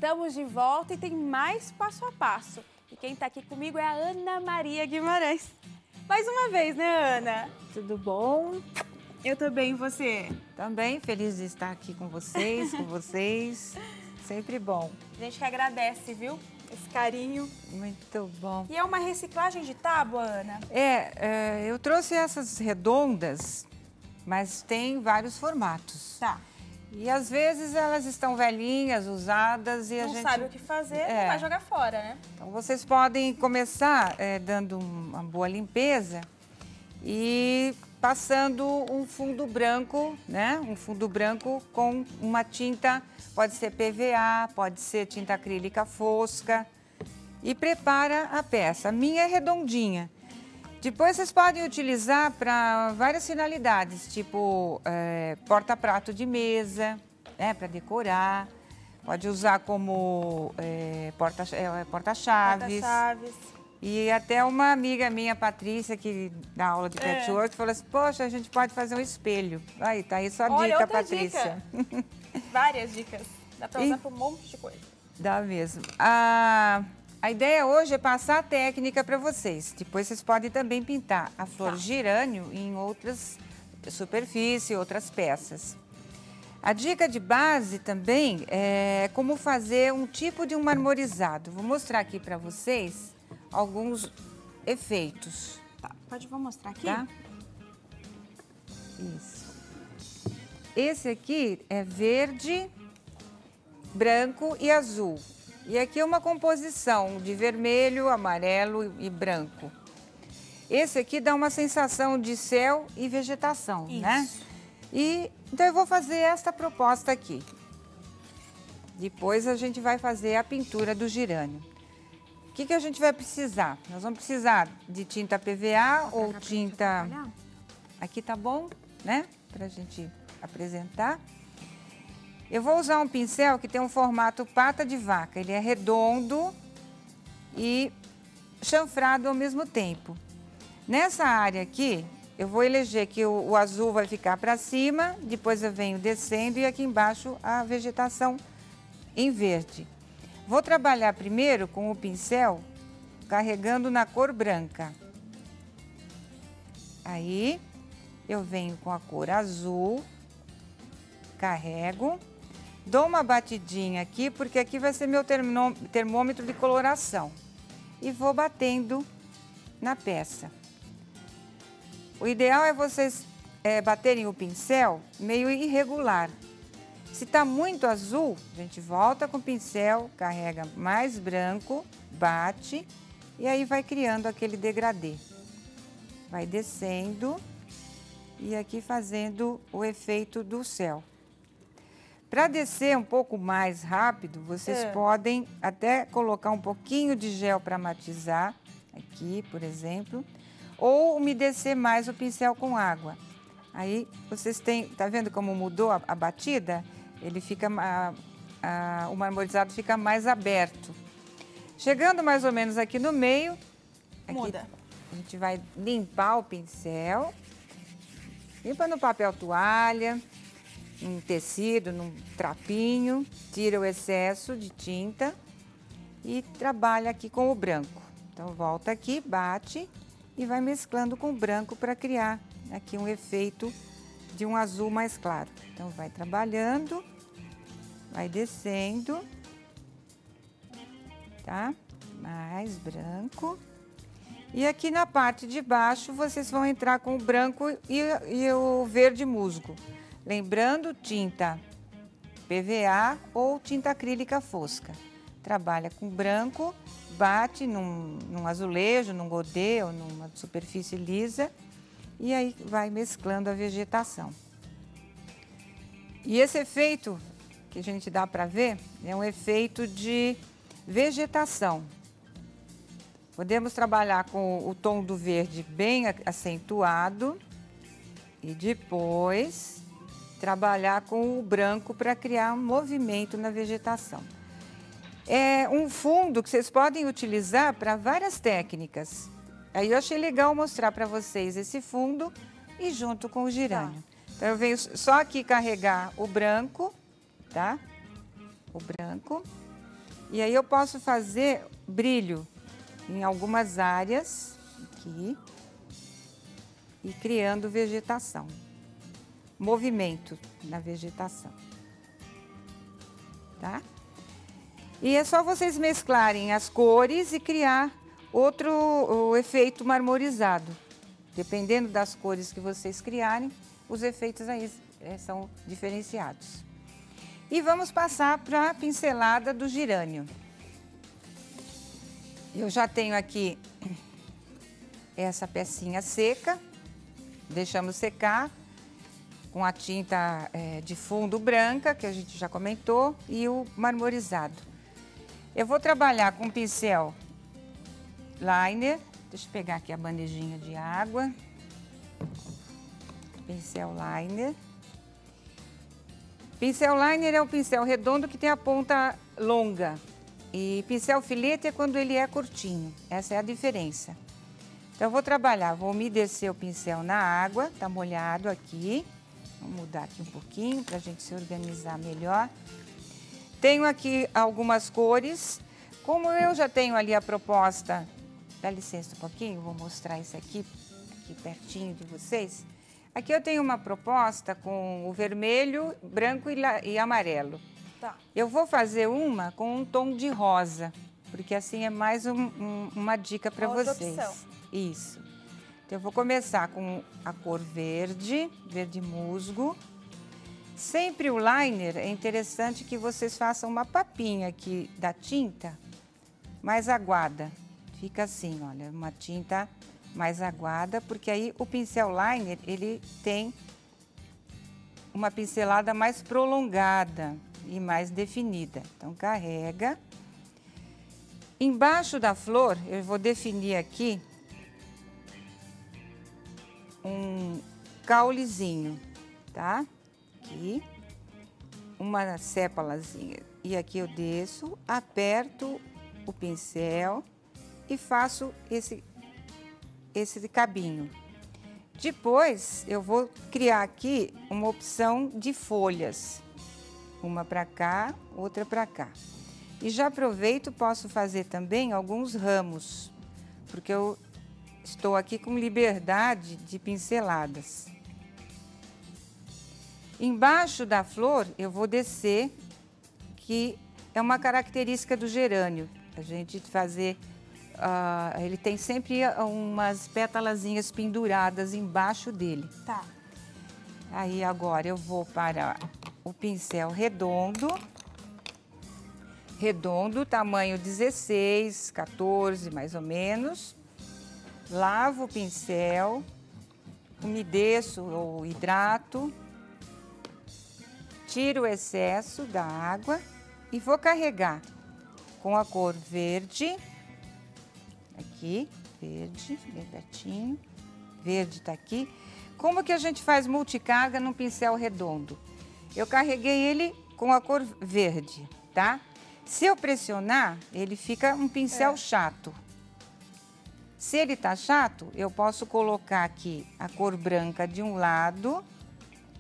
Estamos de volta e tem mais passo a passo. E quem está aqui comigo é a Ana Maria Guimarães. Mais uma vez, né, Ana? Tudo bom? Eu tô bem, e você? Também feliz de estar aqui com vocês, Sempre bom. A gente que agradece, viu? Esse carinho. Muito bom. E é uma reciclagem de tábua, Ana? Eu trouxe essas redondas, mas tem vários formatos. Tá. E às vezes elas estão velhinhas, usadas e a Não gente... sabe o que fazer, não vai jogar fora, né? Então vocês podem começar dando uma boa limpeza e passando um fundo branco, né? Um fundo branco com uma tinta, pode ser PVA, pode ser tinta acrílica fosca. E prepara a peça. A minha é redondinha. Depois vocês podem utilizar para várias finalidades, tipo porta-prato de mesa, né? Para decorar. Pode usar como porta-chaves. E até uma amiga minha, Patrícia, que dá aula de patchwork, falou assim, poxa, a gente pode fazer um espelho. Aí, tá aí sua dica, Patrícia. Dica. Várias dicas. Dá para usar para um monte de coisa. Dá mesmo. A ideia hoje é passar a técnica para vocês. Depois vocês podem também pintar a flor gerânio em outras superfícies, outras peças. A dica de base também é como fazer um tipo de um marmorizado. Vou mostrar aqui para vocês alguns efeitos. Tá, vou mostrar aqui? Tá? Isso. Esse aqui é verde, branco e azul. E aqui é uma composição de vermelho, amarelo e branco. Esse aqui dá uma sensação de céu e vegetação, né? Então eu vou fazer esta proposta aqui. Depois a gente vai fazer a pintura do gerânio. O que a gente vai precisar? Nós vamos precisar de tinta PVA ou tinta... Aqui tá bom, né? Pra gente apresentar. Eu vou usar um pincel que tem um formato pata de vaca. Ele é redondo e chanfrado ao mesmo tempo. Nessa área aqui, eu vou eleger que o azul vai ficar para cima, depois eu venho descendo e aqui embaixo a vegetação em verde. Vou trabalhar primeiro com o pincel carregando na cor branca. Aí eu venho com a cor azul, carrego. Dou uma batidinha aqui, porque aqui vai ser meu termômetro de coloração. E vou batendo na peça. O ideal é vocês baterem o pincel meio irregular. Se está muito azul, a gente volta com o pincel, carrega mais branco, bate e aí vai criando aquele degradê. Vai descendo e aqui fazendo o efeito do céu. Para descer um pouco mais rápido, vocês podem até colocar um pouquinho de gel para matizar, aqui, por exemplo, ou umedecer mais o pincel com água. Aí vocês têm, tá vendo como mudou a batida? Ele fica, o marmorizado fica mais aberto. Chegando mais ou menos aqui no meio, muda. A gente vai limpar o pincel, limpa no papel toalha, num tecido, num trapinho, tira o excesso de tinta e trabalha aqui com o branco. Então, volta aqui, bate e vai mesclando com o branco para criar aqui um efeito de um azul mais claro. Então, vai trabalhando, vai descendo, tá? Mais branco. E aqui na parte de baixo, vocês vão entrar com o branco e o verde musgo. Lembrando, tinta PVA ou tinta acrílica fosca. Trabalha com branco, bate num azulejo, num godê ou numa superfície lisa e aí vai mesclando a vegetação. E esse efeito que a gente dá para ver é um efeito de vegetação. Podemos trabalhar com o tom do verde bem acentuado e depois trabalhar com o branco para criar um movimento na vegetação. É um fundo que vocês podem utilizar para várias técnicas. Aí eu achei legal mostrar para vocês esse fundo e junto com o gerânio. Então eu venho só aqui carregar o branco, tá? O branco. E aí eu posso fazer brilho em algumas áreas, aqui, e criando vegetação, movimento na vegetação, tá? E é só vocês mesclarem as cores e criar o efeito marmorizado. Dependendo das cores que vocês criarem, os efeitos aí são diferenciados. E vamos passar para a pincelada do gerânio. Eu já tenho aqui essa pecinha seca, deixamos secar com a tinta de fundo branca, que a gente já comentou, e o marmorizado. Eu vou trabalhar com pincel liner, deixa eu pegar aqui a bandejinha de água, pincel liner. Pincel liner é um pincel redondo que tem a ponta longa e pincel filete é quando ele é curtinho, essa é a diferença. Então eu vou trabalhar, vou umedecer o pincel na água, tá molhado aqui, vou mudar aqui um pouquinho para a gente se organizar melhor. Tenho aqui algumas cores, como eu já tenho ali a proposta, dá licença um pouquinho, vou mostrar isso aqui pertinho de vocês. Aqui eu tenho uma proposta com o vermelho, branco e amarelo. Tá. Eu vou fazer uma com um tom de rosa, porque assim é mais uma dica para vocês. Opção. Isso. Então eu vou começar com a cor verde, verde musgo. Sempre o liner é interessante que vocês façam uma papinha aqui da tinta mais aguada. Fica assim, olha, uma tinta mais aguada, porque aí o pincel liner, ele tem uma pincelada mais prolongada e mais definida. Então, carrega. Embaixo da flor, eu vou definir aqui um caulezinho, tá? Aqui, uma sépalazinha. E aqui eu desço, aperto o pincel e faço esse cabinho. Depois, eu vou criar aqui uma opção de folhas. Uma para cá, outra para cá. E já aproveito, posso fazer também alguns ramos, porque eu estou aqui com liberdade de pinceladas. Embaixo da flor, eu vou descer, que é uma característica do gerânio. A gente fazer... ele tem sempre umas pétalazinhas penduradas embaixo dele. Tá. Aí agora eu vou para o pincel redondo. Redondo, tamanho 16, 14 mais ou menos. Lavo o pincel, umedeço ou hidrato. Tiro o excesso da água e vou carregar com a cor verde. Aqui, verde, bem pertinho. Verde tá aqui. Como que a gente faz multicarga num pincel redondo? Eu carreguei ele com a cor verde, tá? Se eu pressionar, ele fica um pincel chato. Se ele tá chato, eu posso colocar aqui a cor branca de um lado,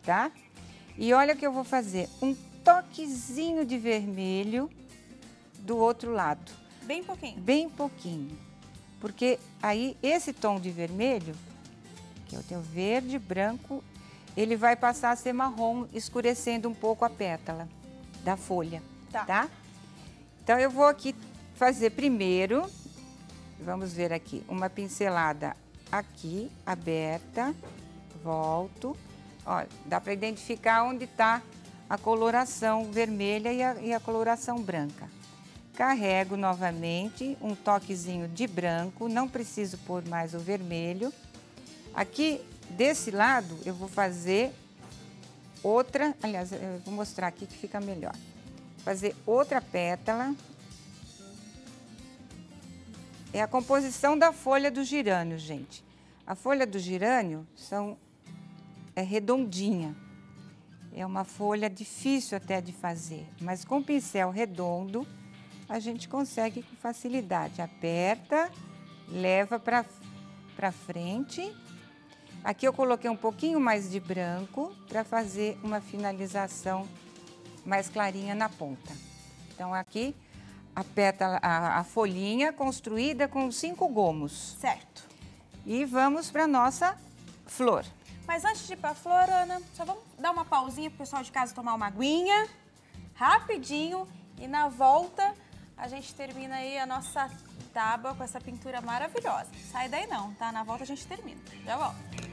tá? E olha que eu vou fazer um toquezinho de vermelho do outro lado. Bem pouquinho. Bem pouquinho. Porque aí esse tom de vermelho, que eu tenho verde, branco, ele vai passar a ser marrom, escurecendo um pouco a pétala da folha, tá? Então eu vou aqui fazer primeiro, vamos ver aqui, uma pincelada aqui, aberta, volto. Olha, dá para identificar onde está a coloração vermelha e a coloração branca. Carrego novamente um toquezinho de branco, não preciso pôr mais o vermelho. Aqui, desse lado, eu vou fazer outra, aliás, eu vou mostrar aqui que fica melhor. Fazer outra pétala. É a composição da folha do gerânio, gente. A folha do gerânio é redondinha. É uma folha difícil até de fazer, mas com pincel redondo, a gente consegue com facilidade. Aperta, leva para frente. Aqui eu coloquei um pouquinho mais de branco para fazer uma finalização mais clarinha na ponta. Então aqui a pétala, a folhinha construída com 5 gomos. Certo. E vamos para nossa flor. Mas antes de ir pra flor, Ana, só vamos dar uma pausinha pro pessoal de casa tomar uma aguinha, rapidinho, e na volta a gente termina aí a nossa tábua com essa pintura maravilhosa. Sai daí não, tá? Na volta a gente termina. Já volto.